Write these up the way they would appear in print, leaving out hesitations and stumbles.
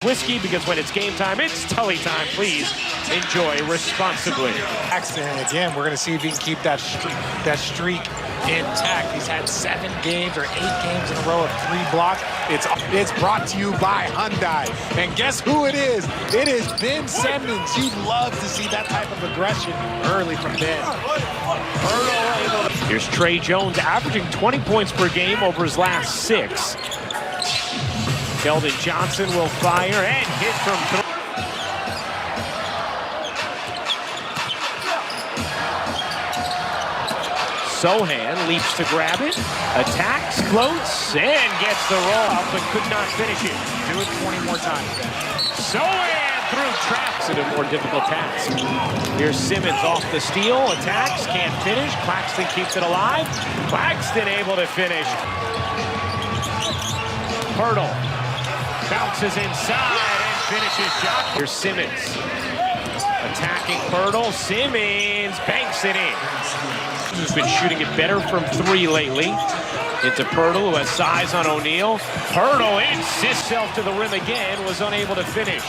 Whiskey, because when it's game time, it's Tully time. Please enjoy responsibly. And again, we're going to see if he can keep that streak intact. He's had 7 games or 8 games in a row of 3 blocks. It's brought to you by Hyundai. And guess who it is? It is Ben Simmons. You'd love to see that type of aggression early from Ben. Here's Trey Jones averaging 20 points per game over his last 6. Keldon Johnson will fire and hit from 3. Sohan leaps to grab it, attacks, floats, and gets the roll up, but could not finish it. Do it 20 more times, Ben. Sohan through traps in a more difficult task. Here's Simmons off the steal, attacks, can't finish. Claxton keeps it alive. Claxton able to finish. Hurdle. Bounces inside and finishes shot. Here's Simmons. Attacking Pirtle. Simmons banks it in. He's been shooting it better from 3 lately. Into Pirtle, who has size on O'Neal. Pirtle insists himself to the rim again, was unable to finish.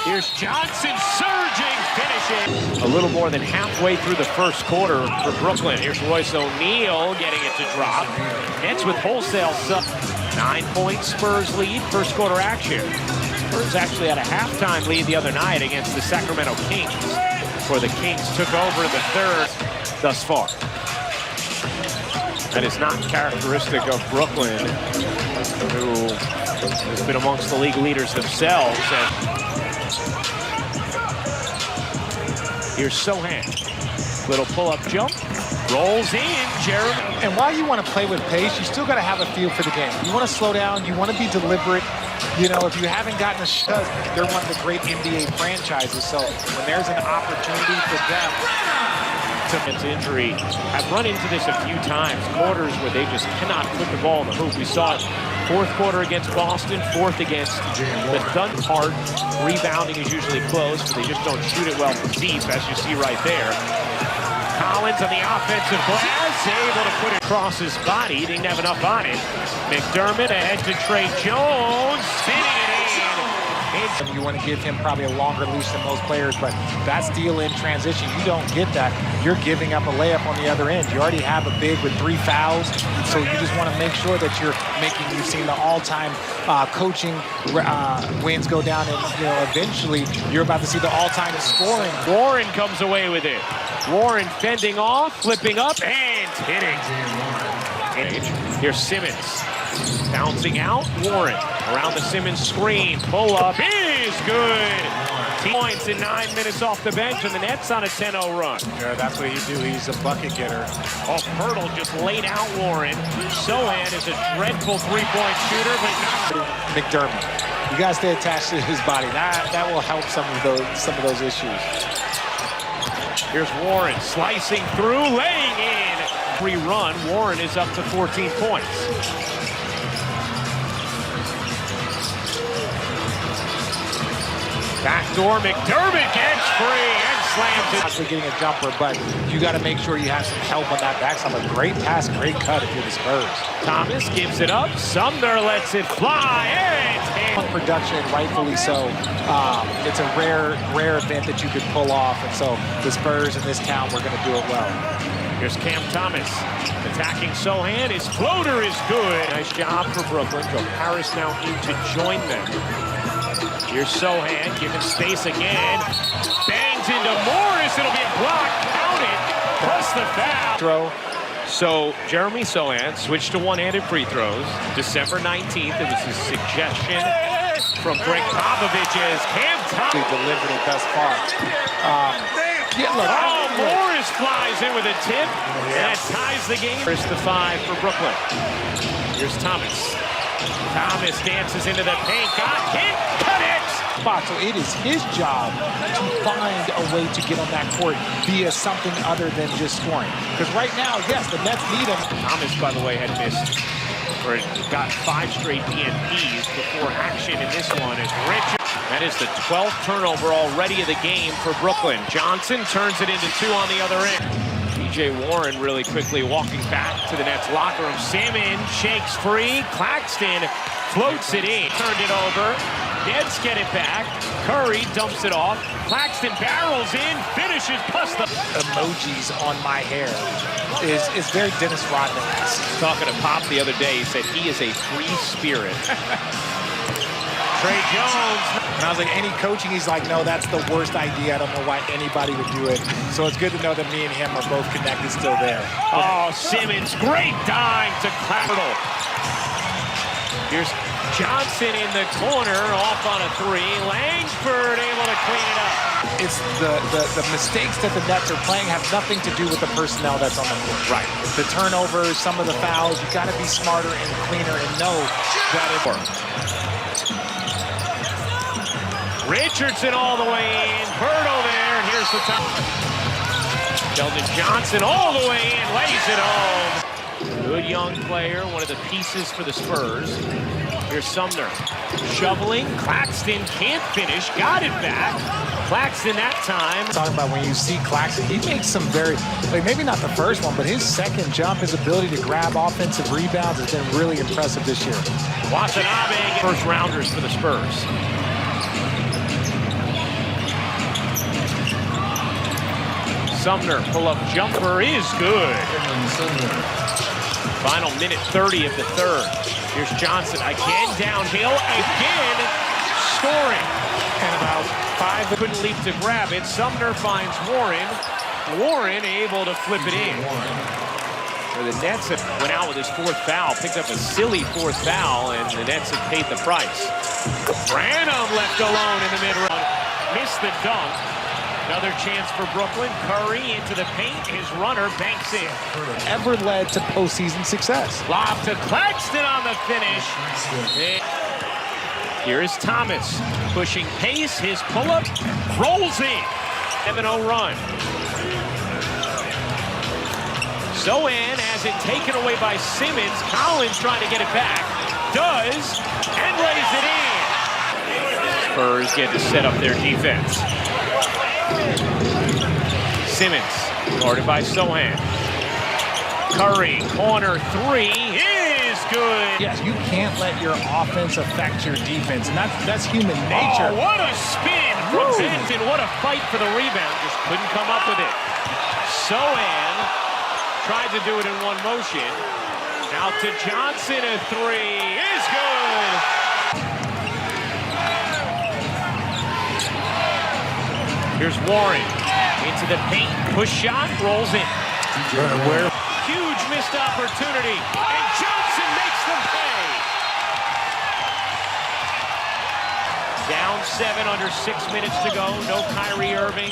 Here's Johnson surging, finishing. A little more than halfway through the first quarter for Brooklyn. Here's Royce O'Neal getting it to drop. Nets with wholesale sub. 9-point Spurs lead, first quarter action. Spurs actually had a halftime lead the other night against the Sacramento Kings, before the Kings took over in the third thus far. That is not characteristic of Brooklyn, who has been amongst the league leaders themselves. And here's Sohan. Little pull-up jump. Rolls in, Jeremy. And while you want to play with pace, you still got to have a feel for the game. You want to slow down. You want to be deliberate. You know, if you haven't gotten a shot, they're one of the great NBA franchises. So when there's an opportunity for them to injury, I've run into this a few times. Quarters where they just cannot put the ball in the hoop. We saw it 4th quarter against Boston, 4th against the Thunder. Hard rebounding is usually close, but they just don't shoot it well from deep, as you see right there. Collins on the offensive glass, able to put it across his body. He didn't have enough on it. McDermott ahead to Trey Jones, spinning it in. You want to give him probably a longer leash than most players, but that steal in transition, you don't get that. You're giving up a layup on the other end. You already have a big with 3 fouls, so you just want to make sure that you're making, you've seen the all-time coaching wins go down, and eventually you're about to see the all-time scoring. Warren comes away with it. Warren fending off, flipping up, and hitting. Here's Simmons. Bouncing out, Warren around the Simmons screen. Pull up is good. 10 points in 9 minutes off the bench, and the Nets on a 10-0 run. Yeah, that's what he do. He's a bucket getter. Oh, Pirtle just laid out Warren. Sohan is a dreadful 3-point shooter, but not McDermott. You got to stay attached to his body. That will help some of those issues. Here's Warren slicing through, laying in. Free run. Warren is up to 14 points. Backdoor, McDermott gets free and slams it. Actually getting a jumper, but you got to make sure you have some help on that backside. A great pass, great cut if you're the Spurs. Thomas gives it up. Sumner lets it fly. And production, rightfully so. It's a rare event that you could pull off, and so the Spurs in this town were going to do it well. Here's Cam Thomas attacking Sohan. His floater is good. Nice job for Brooklyn. Joe Harris now in to join them. Here's Sohan, given space again. Bangs into Morris. It'll be a block. Count it. Plus the foul. Throw. So Jeremy Sohan switched to one-handed free throws. December 19th. It was his suggestion from Greg Popovich's Cam Thomas. They delivered it thus far. Morris flies in with a tip. And that ties the game. First to 5 for Brooklyn. Here's Thomas. Thomas dances into the paint. Got hit. So it is his job to find a way to get on that court via something other than just scoring. Because right now, yes, the Nets need him. Thomas, by the way, had missed, or got 5 straight DNPs before action in this one. As Richard, that is the 12th turnover already of the game for Brooklyn. Johnson turns it into 2 on the other end. T.J. Warren really quickly walking back to the Nets locker room. Simmons shakes free. Claxton floats it in. Turned it over. Nets get it back. Curry dumps it off. Claxton barrels in, finishes plus the emojis on my hair is very Dennis Rodman-esque. Talking to Pop the other day, he said he is a free spirit. Trey Jones. And I was like, any coaching? He's like, no, that's the worst idea. I don't know why anybody would do it. So it's good to know that me and him are both connected still there. Oh, Simmons, great dime to Claxton. Here's Johnson in the corner, off on a three. Langford able to clean it up. It's the mistakes that the Nets are playing have nothing to do with the personnel that's on the court. Right. The turnovers, some of the fouls, you got to be smarter and cleaner and know that it works. Richardson all the way in. Birdo there, and here's the top. Keldon Johnson all the way in, lays it home. Good young player, one of the pieces for the Spurs. Here's Sumner, shoveling. Claxton can't finish, got it back. Claxton that time. Talking about when you see Claxton, he makes some very, like maybe not the first one, but his second jump, his ability to grab offensive rebounds has been really impressive this year. Watanabe, first rounders for the Spurs. Sumner, pull-up jumper is good. Final minute 30 of the third. Here's Johnson again, downhill, again, scoring. And about five. Couldn't leap to grab it. Sumner finds Warren. Warren able to flip it in. The Nets went out with his fourth foul, picked up a silly fourth foul, and the Nets have paid the price. Branham left alone in the mid-run. Missed the dunk. Another chance for Brooklyn. Curry into the paint. His runner banks in. Ever led to postseason success. Lob to Claxton on the finish. Here is Thomas pushing pace. His pull-up rolls in. 7-0 run. Zohan has it taken away by Simmons. Collins trying to get it back. Does, and lays it in. Spurs get to set up their defense. Simmons, guarded by Zohan. Curry, corner three is good. Yes, you can't let your offense affect your defense, and that's human nature. Oh, what a spin from Benton. What a fight for the rebound. Just couldn't come up with it. Zohan tried to do it in one motion. Out to Johnson, a three is good. Here's Warren into the paint, push shot, rolls in. Huge missed opportunity, and Johnson makes them pay. Down 7 under 6 minutes to go. No Kyrie Irving.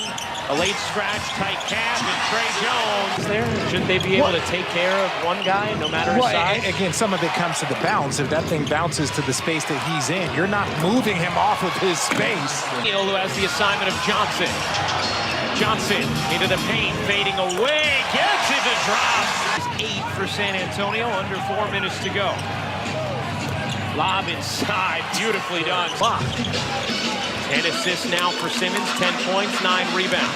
A late scratch, tight calf, and Trey Jones there. Shouldn't they be able to take care of one guy, no matter his size? Again, some of it comes to the bounce. If that thing bounces to the space that he's in, you're not moving him off of his space. Neal, who has the assignment of Johnson. Johnson into the paint, fading away, gets it to drop. 8 for San Antonio, under 4 minutes to go. Lob inside, beautifully done. 10 assists now for Simmons, 10 points, 9 rebounds.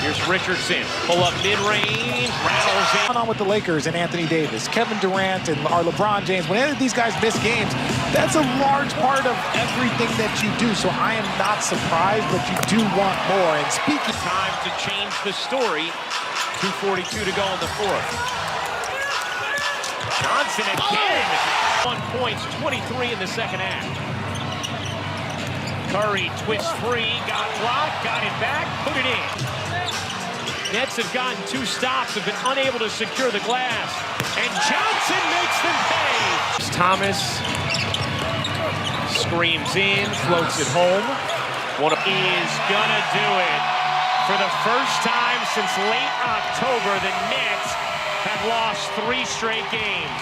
Here's Richardson, pull up mid-range, rattles in. On with the Lakers and Anthony Davis, Kevin Durant and LeBron James. When any of these guys miss games, that's a large part of everything that you do. So I am not surprised, but you do want more. And speaking, time to change the story. 2:42 to go in the fourth. Johnson again. 1 points, 23 in the second half. Curry twists free, got blocked, got it back, put it in. Nets have gotten 2 stops, have been unable to secure the glass. And Johnson makes them pay. Thomas screams in, floats it home. Is gonna do it. For the first time since late October, the Nets have lost 3 straight games.